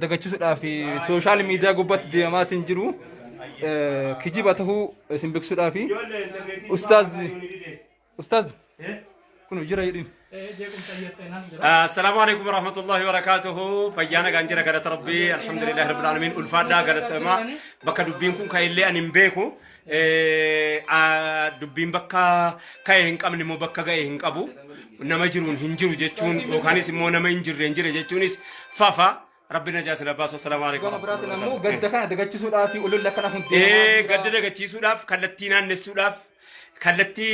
dagachuudhaaf social media gubbatti deemaatiin jiru kijiba tahuu isin beeksisuudhaaf ustaaz kun jira jedhin. السلام عليكم ورحمة الله وبركاته. فيانا كانجرا قالت ربي الحمد لله رب العالمين. الفادا قالت ما بكا دبينكم كايلي أن بيكو دبين بكا كاين كامل مو بكا كاين كابو نمجرون هنجرو جتون وكانيس مو نمجر رنجر جتونيس فافا ربنا جاسنا باس. والسلام عليكم. قد كان دغتشي سوداف يقولوا لك انا كنت قد دغتشي سوداف كلتينا نسوداف كلتي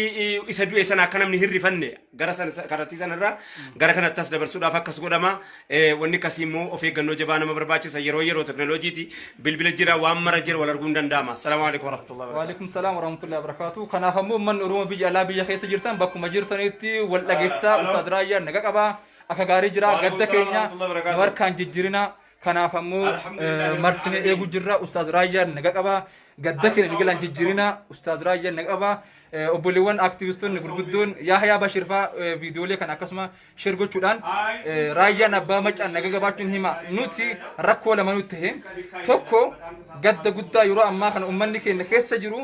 يسدو يسنا كنا من هرفني غرسن كرتي سنرا غرا كنا تصدبر سوداف كس غدما وني كسيمو اوفي غنو جبانا مبرباچ سيرو يرو تكنولوجي تي بلبل جرا وامر جر ولا رغون دنداما. السلام عليكم ورحمه الله وبركاته. وعليكم السلام ورحمه الله وبركاته. كنا فمو من روم بيجي على بيجي خيس جرتان بكو مجرتنيتي ولا غيسا استاذ رايا نغقبا اكغاري جرا غد كينيا وركان ججرنا كنا فمو مرسني ايغو جرا استاذ رايا نغقبا غد كين نغلان ججرنا استاذ رايا نغقبا obboleewwan aktivistoonni gurguddoon Yahyaa Bashir faa viidiyoolee kan akkasuma share gochuudhaan raayyaan abbaa macaan naga gabaachuun hima nuti rakkoo lama nuti ta'e tokko gadda guddaa yeroo ammaa kana ummanni keenya keessa jiru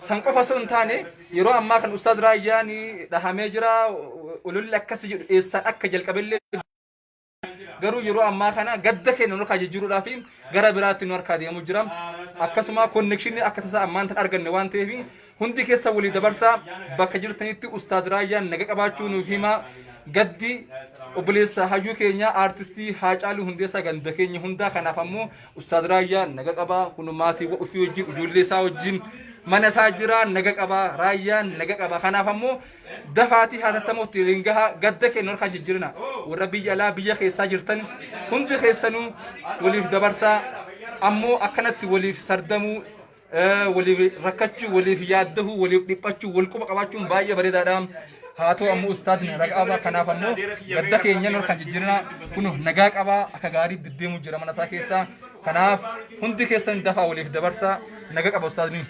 san qofa osoo hin taane yeroo ammaa kana ustaad raayyaan dhahamee jira ululli akkas jedhu eessaan akka jalqabellee garuu yeroo ammaa kana gadda keenya nu kaajejiruudhaaf gara biraatti nu harkaa deemu jira akkasuma connection akka tasaa ammaan tan arganne waan ta'eef hundi keessa walii dabarsa bakka jirtanitti ustaad raayyaan naga qabaachuu nuuf hima gaddi obboleessa hayyuu keenya artistii Haacaaluu Hundeessaa ganda keenya hundaa kanaaf ammoo ustaad raayyaan naga qabaa kun maatii ofii wajjin ijoollee isaa wajjin mana isaa jira naga qabaa raayyaan naga qabaa kanaaf ammoo dafaatii haatattamuutti lingaha gadda keenya harkaa jijjiirina warra biyya alaa biyya keessaa jirtan hundi keessanuu waliif dabarsaa ammoo akkanatti waliif sardamuu ولي ركّتشو ولي في يده ولي بيبّتشو والكوبا كبّتشو باية بريدة دام هاتو أمو أستاذنا رقابة كنا فمو بدك ينجر خان جرنا كنو نجاك أبا أكغاري بديمو جرا منا ساكيسا كنا هندي كيسن دفع ولي في دبرسا نجاك أبو أستاذني